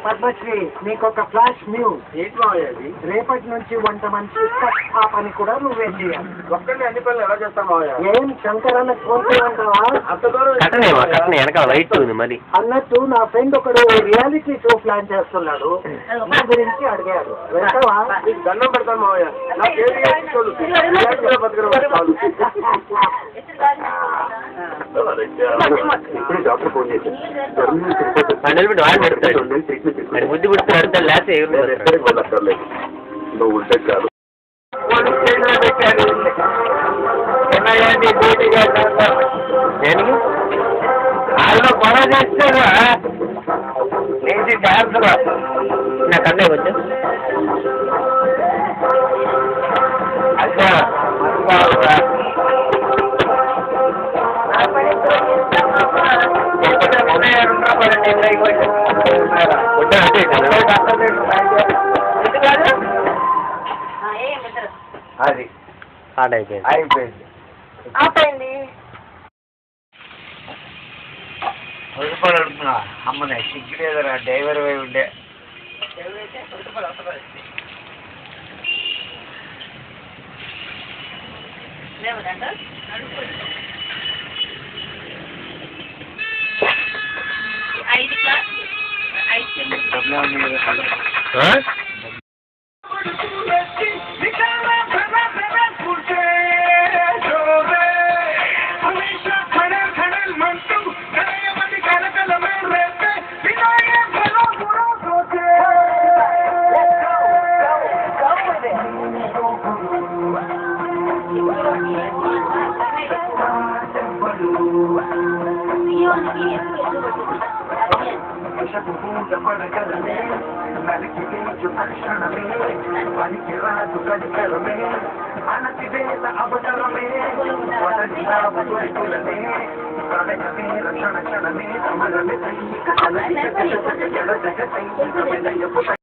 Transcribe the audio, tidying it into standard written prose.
పద్మశ్రీ నీకు ఒక flash news. రేపటి నుంచి వంట మనిషి ఆ పని కూడా నువ్వే చేయాలి. ఒక్కడిని అన్ని పనులు ఎలా చేస్తాం? ఏం శంకరన్న కోరుకుంటావా? అన్నట్టు నా ఫ్రెండ్ ఒకడు రియాలిటీ షో ప్లాన్ చేస్తున్నాడు, నా గురించి అడిగాడు. వెళ్తావా? దండం పెడతాను మావయ్య. డాక్టర్ ఫోన్ చేసి బుద్ధి పుడుతున్నాడు లేకపోతే నువ్వు ఉంటే చాలు. వాళ్ళు గొడవ చేస్తారు నేను చేస్తున్నా నాకు అన్నీ వచ్చు. అది అయిపోయింది. అడుగుతున్నా అమ్మనే సిగ్గులేదరా డ్రైవర్ అయి ఉండే. రక్షణ